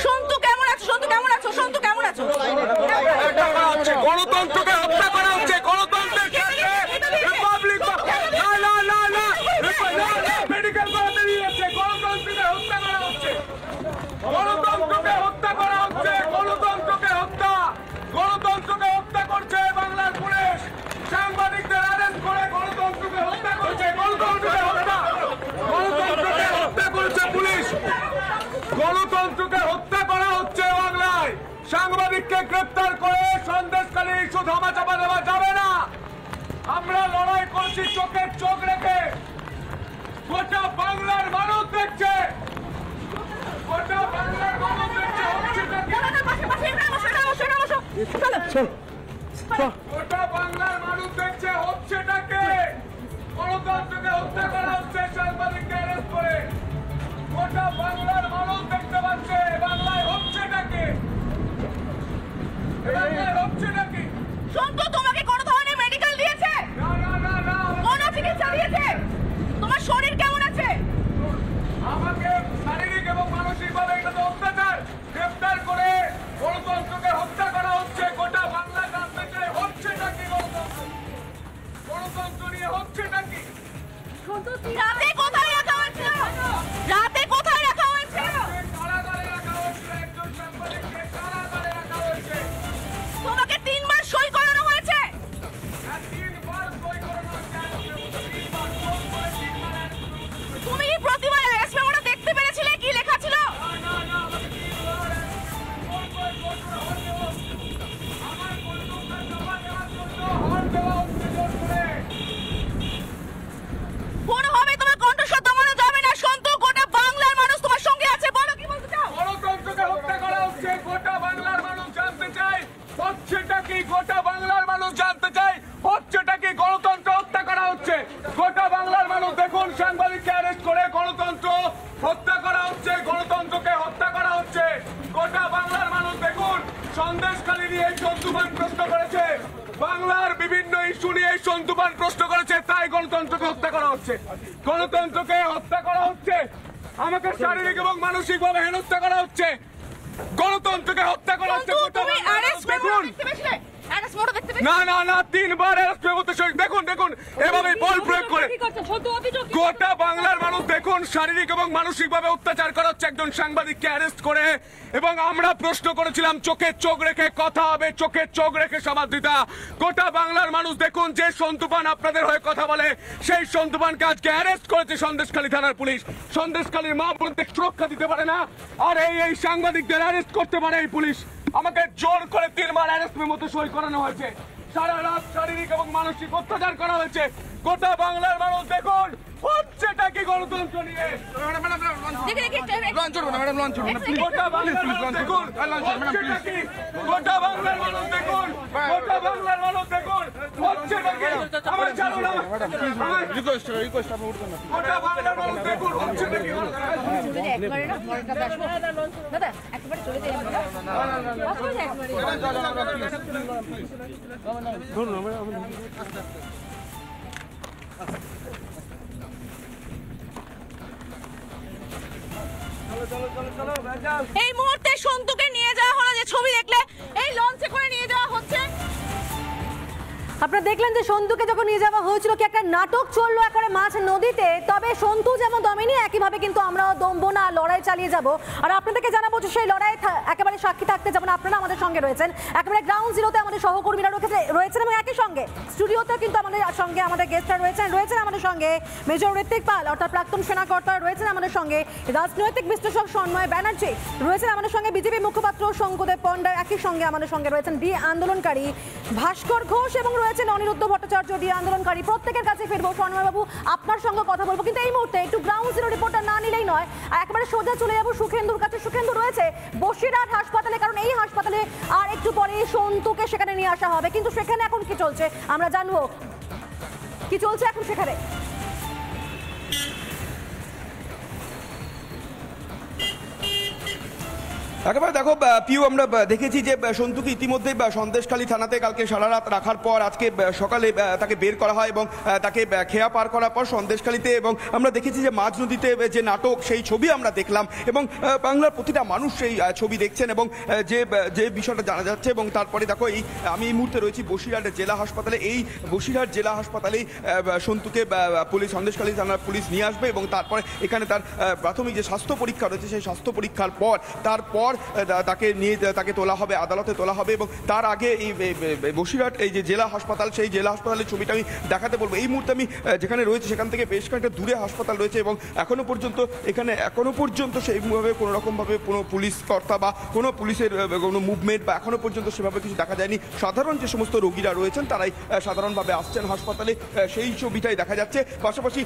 সন্তু কেমন আছো? সন্তু কেমন আছো? সন্তু কেমন আছো? গণতন্ত্রকে হত্যা করা হচ্ছে। গণতন্ত্রের রিপাবলিক মেডিকেল করাতে দিয়েছে। গণতন্ত্রকে হত্যা করা হচ্ছে। গণতন্ত্রকে হত্যা করা হচ্ছে। গণতন্ত্রকে হত্যা। গণতন্ত্রকে হত্যা করছে বাংলার পুলিশ। সাংবাদিকদের অ্যারেস্ট করে গণতন্ত্রকে হত্যা করছে। গণতন্ত্রকে হত্যা। গণতন্ত্রকে হত্যা করছে পুলিশ। গণতন্ত্রকে হত্যা করা হচ্ছে বাংলায়। সাংবাদিককে গ্রেপ্তার করে সন্দেশখালী ইস্যু ধামাচাপা দেওয়া যাবে না। আমরা লড়াই করছি চোখের চোখ রেখে। গোটা বাংলার মানুষ দেখছে। গোটা বাংলার মানুষ দেখছে। গোটা বাংলার মানুষ দেখছে হচ্ছেটাকে। গণতন্ত্রকে হত্যা করা হচ্ছে সাংবাদিককে অ্যারেস্ট করে। গোটা বাংলার মানুষ দেখতে পাচ্ছে বাংলায় হচ্ছেটাকে। বাংলায় হচ্ছেটাকে। সন্তু তোমাকে কোন ধরনের মেডিকেল দিয়েছে? না না না না, কোন চিকিৎসা দিয়েছে? তোমার শরীর কেমন আছে? আমাকে শারীরিক এবং মানসিকভাবে এটা তো অত্যাচার। গ্রেপ্তার করে গণতন্ত্রকে হত্যা করা হচ্ছে। গোটা বাংলা জানতে চায় হচ্ছেটা কি। গণতন্ত্র নিয়ে হচ্ছেটা কি। রাতে কোথায় রাখা হয়েছিল? রাতে কোথায় রাখা হয়েছিল? কারাগারে রাখা হয়েছিল। একজন সাংবাদিককে কারাগারে রাখা হয়েছে। তোমাকে 3 বার সই করানো হয়েছে। 3 বার সই করানো হয়েছে। 3 বার ফোন করে 3 বার তুমি কি প্রতিবার অ্যারেস্ট মেমোটা দেখতে পেরেছিলে? কি লেখা ছিল? না না আমাকে 3 বার ফোন করে জোর করে হল দেওয়া। আমার বন্ধুদের জমা দেওয়ার জন্য হল দেওয়া হচ্ছে জোর করে। কোনোভাবে তোমার কণ্ঠস্বর দমানো যাবে না। সন্তু, গোটা বাংলার মানুষ তোমার সঙ্গে আছে। বলো কি বলতে চাও? গণতন্ত্রকে হত্যা করা হচ্ছে। গোটা বাংলার মানুষ জানতে চায় হচ্ছেটা কি। গোটা বাংলার মানুষ জানতে চায় হচ্ছেটা কি। গণতন্ত্র হত্যা করা হচ্ছে। গোটা বাংলার মানুষ দেখুন সাংবাদিককে অ্যারেস্ট করে গণতন্ত্র হত্যা করা হচ্ছে। গণতন্ত্রকে হত্যা করা হচ্ছে। গোটা বাংলার মানুষ দেখুন সন্দেশখালী নিয়ে সন্তুপান প্রশ্ন করেছে। বাংলার বিভিন্ন ইস্যু নিয়ে সন্তুপান প্রশ্ন করেছে। তাই গণতন্ত্রকে হত্যা করা হচ্ছে। গণতন্ত্রকে হত্যা করা হচ্ছে। আমাকে শারীরিক এবং মানসিকভাবে হেনস্থা করা হচ্ছে। গণতন্ত্রকে হত্যা করা হচ্ছে। তুমি অ্যারেস্ট মেমোটা দেখতে পেয়েছিলে? অ্যারেস্ট মেমোটা দেখতে পেয়েছিলে? না না না 3 বার অ্যারেস্ট করতে দেখুন দেখুন এভাবে বল প্রয়োগ করে গোটা বাংলার মানুষ দেখুন শারীরিক এবং মানসিকভাবে অত্যাচার করা হচ্ছে একজন সাংবাদিককে অ্যারেস্ট করে। এবং আমরা প্রশ্ন করেছিলাম চোখে চোখ রেখে কথা হবে, চোখে চোখ রেখে সমাদৃতা। গোটা বাংলার মানুষ দেখুন যে সন্তুপান আপনাদের হয়ে কথা বলে সেই সন্তুপানকে আজকে অ্যারেস্ট করেছে সন্দেশখালী থানার পুলিশ। সন্দেশখালীর মা বোনদের সুরক্ষা দিতে পারে না আর এই সাংবাদিকদের অ্যারেস্ট করতে পারে এই পুলিশ। আমাকে জোর করে 3 বার অ্যারেস্ট মেমোতে সই করানো হয়েছে। সারা রাত শারীরিক এবং মানসিক অত্যাচার করা হয়েছে। গোটা বাংলার মানুষ দেখুন হচ্ছেটা কি গণতন্ত্র নিয়ে। গোটা বাংলার মানুষ দেখুন হচ্ছেটা কি। গোটা বাংলার মানুষ দেখুন। গোটা বাংলার মানুষ দেখুন হচ্ছেটা কি। আমার চালু না গোটা বাংলার মানুষ দেখুন হচ্ছেটা কি। একবারে না ভরটা আসবো দাদা, একবারে চলে যাই আমরা। এই মুহূর্তে সন্তুকে নিয়ে যাওয়া হলো, যে ছবি দেখলে এই লঞ্চে করে নিয়ে যাওয়া হচ্ছে। আপনারা দেখলেন যে সন্তুকে যখন নিয়ে যাওয়া হয়েছিল কি একটা নাটক চললো একেবারে মাঝ নদীতে। তবে সন্তু যেমন দমেনি একইভাবে কিন্তু আমরাও দমবো না, লড়াই চালিয়ে যাব। আর আপনাদেরকে জানাবো যে সেই লড়াই একেবারে সাক্ষী থাকতে যেমন আপনারা আমাদের সঙ্গে রয়েছেন, একেবারে গ্রাউন্ড জিরোতে আমাদের সহকর্মীরা রয়েছেন এবং একই সঙ্গে স্টুডিওতে কিন্তু আমাদের সঙ্গে আমাদের গেস্টরা রয়েছেন আমাদের সঙ্গে মেজর ঋত্বিক পাল অর্থাৎ প্রাক্তন সেনাকর্তা রয়েছেন আমাদের সঙ্গে, রাজনৈতিক বিশ্লেষক সন্ময় ব্যানার্জি রয়েছেন আমাদের সঙ্গে, বিজেপি মুখপাত্র শঙ্কুদেব পণ্ডা একই সঙ্গে আমাদের সঙ্গে রয়েছেন, ডি আন্দোলনকারী ভাস্কর ঘোষ এবং রয়েছেন অনিরুদ্ধ ভট্টাচার্য, ডি আন্দোলনকারী। প্রত্যেকের কাছে ফিরবো, সন্ময়বাবু আপনার সঙ্গে কথা বলবো, কিন্তু এই মুহূর্তে একটু গ্রাউন্ড জিরো রিপোর্টটা না নিলেই নয়। একেবারে সোজা চলে যাবো সুখেন্দুর কাছে। সুখেন্দু রয়েছে বসিরহাট হাসপাতালে, কারণ এই হাসপাতালে আর একটু পরে সন্তুকে সেখানে নিয়ে আসা হবে। কিন্তু সেখানে এখন কি চলছে আমরা জানবো, কি চলছে এখন সেখানে। একেবারে দেখো পিউ, আমরা দেখেছি যে সন্তুকে ইতিমধ্যে সন্দেশখালী থানাতে কালকে সারা রাত রাখার পর আজকে সকালে তাকে বের করা হয় এবং তাকে খেয়া পার করার পর সন্দেশখালীতে, এবং আমরা দেখেছি যে মাঝ নদীতে যে নাটক সেই ছবি আমরা দেখলাম এবং বাংলার প্রতিটা মানুষ সেই ছবি দেখছেন এবং যে বিষয়টা জানা যাচ্ছে। এবং তারপরে দেখো আমি এই মুহূর্তে রয়েছি বসিরহাট জেলা হাসপাতালে। এই বসিরহাট জেলা হাসপাতালেই সন্তুকে পুলিশ, সন্দেশখালী থানার পুলিশ নিয়ে আসবে এবং তারপরে এখানে তার প্রাথমিক যে স্বাস্থ্য পরীক্ষা রয়েছে সেই স্বাস্থ্য পরীক্ষার পর তাকে নিয়ে তাকে তোলা হবে, আদালতে তোলা হবে। এবং তার আগে এই বসিরহাট এই যে জেলা হাসপাতাল, সেই জেলা হাসপাতালের ছবিটা আমি দেখাতে বলবো। এই মুহূর্তে আমি যেখানে রয়েছে সেখান থেকে বেশ কয়েকটা দূরে হাসপাতাল রয়েছে এবং এখনো পর্যন্ত সেইভাবে কোনো রকমভাবে কোনো পুলিশ কর্তা বা কোনো পুলিশের কোনো মুভমেন্ট বা এখনো পর্যন্ত সেভাবে কিছু দেখা যায়নি। সাধারণ যে সমস্ত রোগীরা রয়েছেন তারাই সাধারণভাবে আসছেন হাসপাতালে, সেই ছবিটাই দেখা যাচ্ছে। পাশাপাশি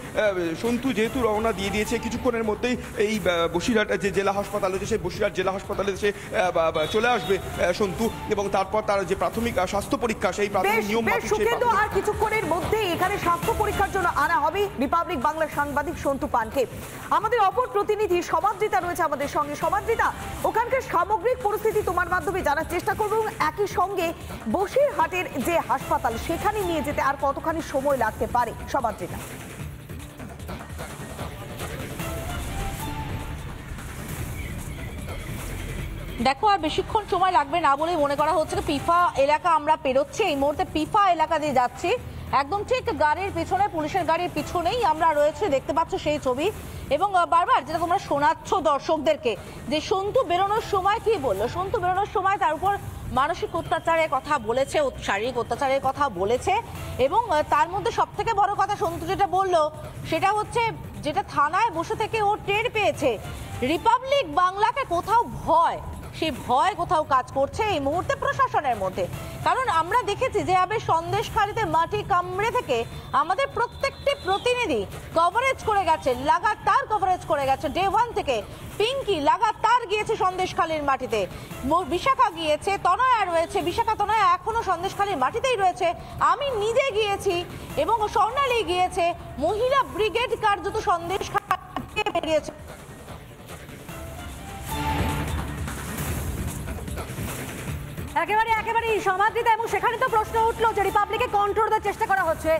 সন্তু যেহেতু রওনা দিয়ে দিয়েছে, কিছুক্ষণের মধ্যেই এই বসিরহাট যে জেলা হাসপাতাল রয়েছে সেই বসিরহাট জেলা হাসপাতালে সে চলে আসবে সন্তু, এবং তারপর তার যে প্রাথমিক স্বাস্থ্য পরীক্ষা সেই প্রাথমিক নিয়ম আর কিছুক্ষণের মধ্যে এখানে স্বাস্থ্য পরীক্ষার জন্য আনা হবে রিপাবলিক বাংলার সাংবাদিক সন্তু পানকে। আমাদের অপর প্রতিনিধি সমাদৃতা রয়েছে আমাদের সঙ্গে। সমাদৃতা, ওখানকার সামগ্রিক পরিস্থিতি তোমার মাধ্যমে জানার চেষ্টা করবো এবং একই সঙ্গে বসিরহাটের যে হাসপাতাল সেখানে নিয়ে যেতে আর কতখানি সময় লাগতে পারে। সমাদৃতা। দেখো, আর বেশিক্ষণ সময় লাগবে না বলেই মনে করা হচ্ছে। পিফা এলাকা আমরা পেরোচ্ছি, এই মুহূর্তে পিফা এলাকা দিয়ে যাচ্ছি। একদম ঠিক গাড়ির পিছনে, পুলিশের গাড়ির পিছনেই আমরা রয়েছে, দেখতে পাচ্ছ সেই ছবি। এবং বারবার যেটা তোমরা শোনাচ্ছ দর্শকদেরকে যে সন্তু বেরোনোর সময় কি বললো, সন্তু বেরোনোর সময় তার উপর মানসিক অত্যাচারের কথা বলেছে, শারীরিক অত্যাচারের কথা বলেছে। এবং তার মধ্যে সব থেকে বড় কথা সন্তু যেটা বললো সেটা হচ্ছে, যেটা থানায় বসে থেকে ও টের পেয়েছে রিপাবলিক বাংলাকে কোথাও ভয়, সেই ভয় কোথাও কাজ করছে এই মুহূর্তে প্রশাসনের মধ্যে। কারণ আমরা দেখেছি যে সন্দেশখালীতে মাটি কামড়ে থেকে আমাদের প্রত্যেকটি প্রতিনিধি কভারেজ করে গেছে, লাগাতার কভারেজ করে গেছে। ডে 1 থেকে পিঙ্কি লাগাতার গিয়েছে সন্দেশখালীর মাটিতে, বিশাখা গিয়েছে, তনয়া রয়েছে, বিশাখা তনয়া এখনো সন্দেশখালীর মাটিতেই রয়েছে, আমি নিজে গিয়েছি এবং স্বর্ণালী গিয়েছে, মহিলা ব্রিগেড কার্যত সন্দেশখালী বেরিয়েছে। একেবারে সমাদৃতা। এবং সেখানে তো প্রশ্ন উঠলো যে রিপাবলিকে কন্ট্রোল দেওয়ার চেষ্টা করা হচ্ছে,